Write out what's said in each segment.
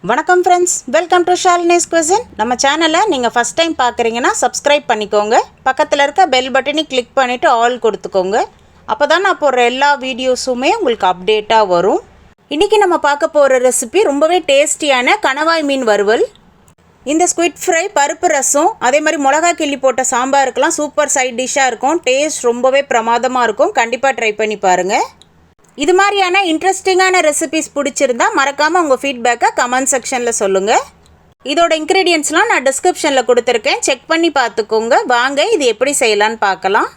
வணக்கம் friends, welcome to Shalini's cuisine. நம்ம சேனலை நீங்கள் ஃபஸ்ட் டைம் பார்க்குறீங்கன்னா சப்ஸ்கிரைப் பண்ணிக்கோங்க. பக்கத்தில் இருக்க பெல் பட்டனை கிளிக் பண்ணிவிட்டு ஆல் கொடுத்துக்கோங்க. அப்போ தான் நான் போடுற எல்லா வீடியோஸுமே உங்களுக்கு அப்டேட்டாக வரும். இன்றைக்கி நம்ம பார்க்க போகிற ரெசிபி ரொம்பவே டேஸ்டியான கணவாய் மீன் வறுவல். இந்த ஸ்குவிட் ஃப்ரை பருப்பு ரசம் அதே மாதிரி மிளகா கிள்ளி போட்ட சாம்பாருக்கெல்லாம் சூப்பர் சைட் டிஷ்ஷாக இருக்கும். டேஸ்ட் ரொம்பவே பிரமாதமாக இருக்கும். கண்டிப்பாக ட்ரை பண்ணி பாருங்கள். இது மாதிரியான இன்ட்ரெஸ்டிங்கான ரெசிபிஸ் பிடிச்சிருந்தா மறக்காமல் உங்கள் ஃபீட்பேக்கை கமெண்ட் செக்ஷனில் சொல்லுங்கள். இதோட இன்க்ரீடியன்ட்ஸ்லாம் நான் டிஸ்கிரிப்ஷனில் கொடுத்துருக்கேன், செக் பண்ணி பார்த்துக்கோங்க. வாங்க இது எப்படி செய்யலான்னு பார்க்கலாம்.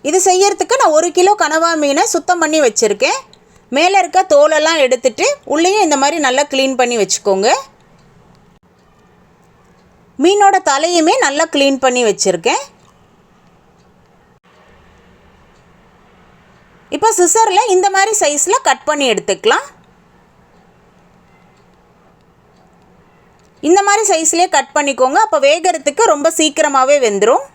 இது செய்யறதுக்கு நான் 1 கிலோ கனவா மீனை சுத்தம் பண்ணி வச்சுருக்கேன். மேலே இருக்க தோலெல்லாம் எடுத்துட்டு உள்ளேயும் இந்த மாதிரி நல்லா க்ளீன் பண்ணி வச்சுக்கோங்க. மீனோட தலையுமே நல்லா க்ளீன் பண்ணி வச்சுருக்கேன். இப்போ சிசரில் இந்த மாதிரி சைஸில் கட் பண்ணி எடுத்துக்கலாம். இந்த மாதிரி சைஸ்லேயே கட் பண்ணிக்கோங்க. அப்போ வேகிறதுக்கு ரொம்ப சீக்கிரமாகவே வெந்துடும்.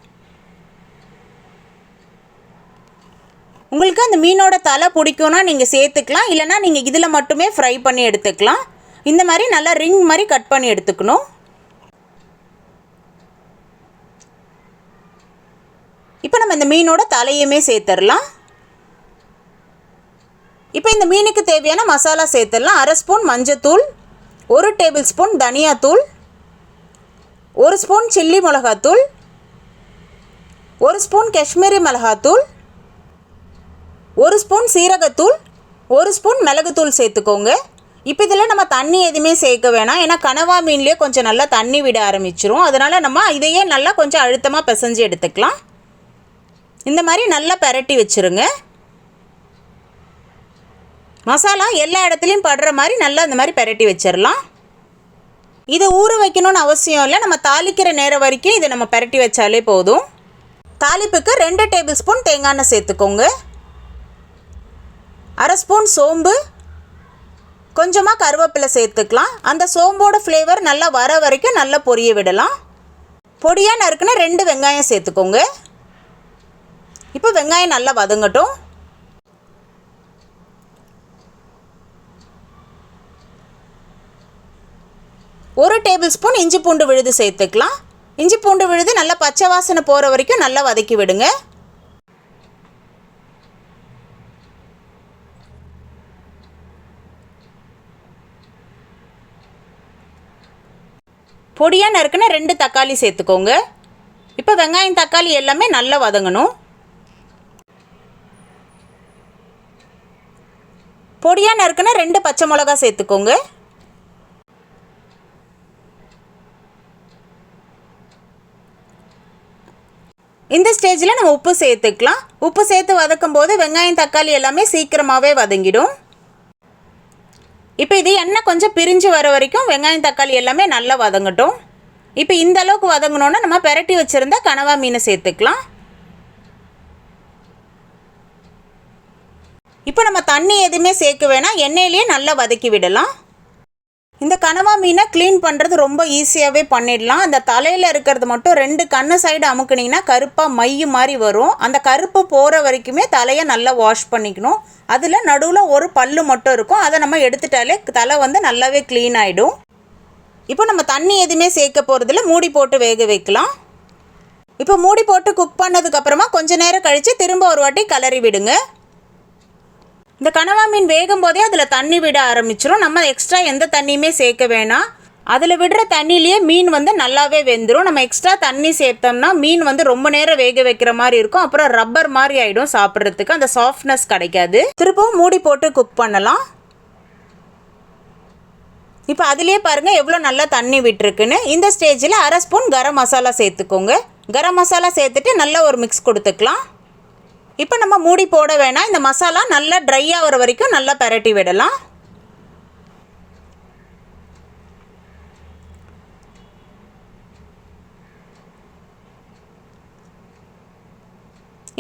உங்களுக்கு அந்த மீனோட தலை பிடிக்கும்னா நீங்கள் சேர்த்துக்கலாம், இல்லைனா நீங்கள் இதில் மட்டுமே ஃப்ரை பண்ணி எடுத்துக்கலாம். இந்த மாதிரி நல்லா ரிங் மாதிரி கட் பண்ணி எடுத்துக்கணும். இப்போ நம்ம இந்த மீனோட தலையுமே சேர்த்துடலாம். இப்போ இந்த மீனுக்கு தேவையான மசாலா சேர்த்துடலாம். 1/2 ஸ்பூன் மஞ்சத்தூள், 1 டேபிள் ஸ்பூன் தனியாத்தூள், 1 ஸ்பூன் சில்லி மிளகாத்தூள், 1 ஸ்பூன் காஷ்மீரி மிளகாத்தூள், 1 ஸ்பூன் சீரகத்தூள், 1 ஸ்பூன் மிளகுத்தூள் சேர்த்துக்கோங்க. இப்போ இதில் நம்ம தண்ணி எதுவுமே சேர்க்க வேணாம், ஏன்னா கனவா மீன்லேயே கொஞ்சம் நல்லா தண்ணி விட ஆரம்பிச்சிரும். அதனால் நம்ம இதையே நல்லா கொஞ்சம் அழுத்தமாக பிசைஞ்சு எடுத்துக்கலாம். இந்த மாதிரி நல்லா பெரட்டி வச்சுருங்க. மசாலா எல்லா இடத்துலையும் படுற மாதிரி நல்லா இந்த மாதிரி பெரட்டி வச்சிடலாம். இதை ஊற வைக்கணும்னு அவசியம் இல்லை, நம்ம தாளிக்கிற நேரம் வரைக்கும் இதை நம்ம பெரட்டி வச்சாலே போதும். தாளிப்புக்கு 2 டேபிள் ஸ்பூன் தேங்காய் எண்ணெய் சேர்த்துக்கோங்க. 1/2 ஸ்பூன் சோம்பு, கொஞ்சமாக கருவேப்பிலை சேர்த்துக்கலாம். அந்த சோம்போட ஃப்ளேவர் நல்லா வர வரைக்கும் நல்லா பொரிய விடலாம். பொடியாக நறுக்குன்னா 2 வெங்காயம் சேர்த்துக்கோங்க. இப்போ வெங்காயம் நல்லா வதங்கட்டும். 1 டேபிள் ஸ்பூன் இஞ்சி பூண்டு விழுது சேர்த்துக்கலாம். இஞ்சி பூண்டு விழுது நல்லா பச்சை வாசனை போகிற வரைக்கும் நல்லா வதக்கி விடுங்க. பொடியாக நறுக்குன்னா 2 தக்காளி சேர்த்துக்கோங்க. இப்போ வெங்காயம் தக்காளி எல்லாமே நல்லா வதங்கணும். பொடியாக நறுக்குன்னா 2 பச்சை மிளகா சேர்த்துக்கோங்க. இந்த ஸ்டேஜில் நம்ம உப்பு சேர்த்துக்கலாம். உப்பு சேர்த்து வதக்கும் போது வெங்காயம் தக்காளி எல்லாமே சீக்கிரமாகவே வதங்கிடும். இப்போ இது எண்ணெய் கொஞ்சம் பிரிஞ்சு வர வரைக்கும் வெங்காயம் தக்காளி எல்லாமே நல்லா வதங்கட்டும். இப்போ இந்த அளவுக்கு வதங்கணுன்னா நம்ம பெரட்டி வச்சுருந்த கனவா மீனை சேர்த்துக்கலாம். இப்போ நம்ம தண்ணி எதுவுமே சேர்க்க வேணாம், எண்ணெயிலேயே நல்லா வதக்கி விடலாம். இந்த கனவா மீனை க்ளீன் பண்ணுறது ரொம்ப ஈஸியாகவே பண்ணிடலாம். அந்த தலையில் இருக்கிறது மட்டும் 2 கண்ணு சைடு அமுக்குனிங்கன்னா கருப்பாக மை மாதிரி வரும். அந்த கருப்பு போகிற வரைக்குமே தலையை நல்லா வாஷ் பண்ணிக்கணும். அதில் நடுவில் ஒரு பல்லு மட்டும் இருக்கும், அதை நம்ம எடுத்துட்டாலே தலை நல்லாவே க்ளீன் ஆகிடும். இப்போ நம்ம தண்ணி எதுவுமே சேர்க்க போகிறதில்ல, மூடி போட்டு வேக வைக்கலாம். இப்போ மூடி போட்டு குக் பண்ணதுக்கப்புறமா கொஞ்சம் நேரம் கழித்து திரும்ப ஒரு வாட்டி கிளறி விடுங்க. இந்த கனவா மீன் வேகும் போதே அதில் தண்ணி விட ஆரம்பிச்சிடும். நம்ம எக்ஸ்ட்ரா எந்த தண்ணியுமே சேர்க்க வேணாம். அதில் விடுற தண்ணியிலேயே மீன் நல்லாவே வெந்துடும். நம்ம எக்ஸ்ட்ரா தண்ணி சேர்த்தோம்னா மீன் ரொம்ப நேரம் வேக வைக்கிற மாதிரி இருக்கும். அப்புறம் ரப்பர் மாதிரி ஆகிடும், சாப்பிட்றதுக்கு அந்த சாஃப்ட்னஸ் கிடைக்காது. திரும்பவும் மூடி போட்டு குக் பண்ணலாம். இப்போ அதிலே பாருங்கள் எவ்வளோ நல்லா தண்ணி விட்டுருக்குன்னு. இந்த ஸ்டேஜில் 1/2 ஸ்பூன் கரம் மசாலா சேர்த்துக்கோங்க. கரம் மசாலா சேர்த்துட்டு நல்லா ஒரு மிக்ஸ் கொடுத்துக்கலாம். இப்போ நம்ம மூடி போட வேணாம், இந்த மசாலா நல்லா ட்ரை ஆகிற வரைக்கும் நல்லா பெரட்டி விடலாம்.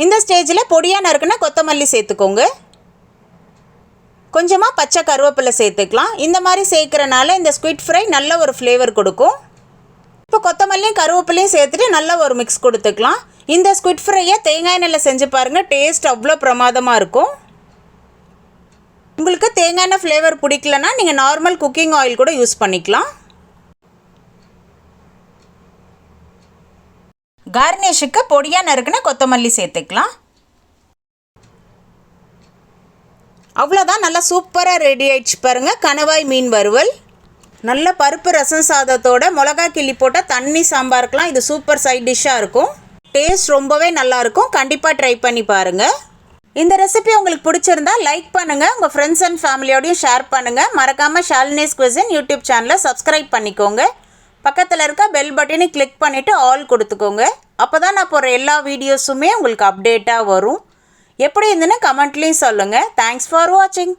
இந்த ஸ்டேஜில் பொடியாக நறுக்குன்னா கொத்தமல்லி சேர்த்துக்கோங்க. கொஞ்சமாக பச்சை கருவேப்பிலை சேர்த்துக்கலாம். இந்த மாதிரி சேர்க்குறனால இந்த ஸ்குவிட் ஃப்ரை நல்ல ஒரு ஃப்ளேவர் கொடுக்கும். இப்போ கொத்தமல்லியும் கருவேப்பிலையும் சேர்த்துட்டு நல்லா ஒரு மிக்ஸ் கொடுத்துக்கலாம். இந்த ஸ்குவிட் ஃப்ரையை தேங்காய் எண்ணெயில் செஞ்சு பாருங்கள், டேஸ்ட் அவ்வளோ பிரமாதமாக இருக்கும். உங்களுக்கு தேங்காய் எண்ணெய் ஃப்ளேவர் பிடிக்கலன்னா நீங்கள் நார்மல் குக்கிங் ஆயில் கூட யூஸ் பண்ணிக்கலாம். கார்னிஷுக்கு பொடியாக நறுக்குன கொத்தமல்லி சேர்த்துக்கலாம். அவ்வளோதான், நல்லா சூப்பராக ரெடி ஆயிடுச்சு பாருங்கள் கணவாய் மீன் வறுவல். நல்ல பருப்பு ரசம் சாதத்தோட மிளகா கிள்ளி போட்டால் தண்ணி சாம்பாருக்கெலாம் இது சூப்பர் சைட் டிஷ்ஷாக இருக்கும். டேஸ்ட் ரொம்பவே நல்லாயிருக்கும். கண்டிப்பாக ட்ரை பண்ணி பாருங்கள். இந்த ரெசிபி உங்களுக்கு பிடிச்சிருந்தா லைக் பண்ணுங்கள், உங்கள் ஃப்ரெண்ட்ஸ் அண்ட் ஃபேமிலியோடையும் ஷேர் பண்ணுங்கள். மறக்காமல் ஷாலினிஸ் குவிசின் யூடியூப் சேனலை சப்ஸ்கிரைப் பண்ணிக்கோங்க. பக்கத்தில் இருக்க பெல் பட்டனை கிளிக் பண்ணிவிட்டு ஆல் கொடுத்துக்கோங்க. அப்போ தான் நான் போகிற எல்லா வீடியோஸுமே உங்களுக்கு அப்டேட்டாக வரும். எப்படி இருந்துன்னு கமெண்ட்லேயும் சொல்லுங்கள். தேங்க்ஸ் ஃபார் வாட்சிங்.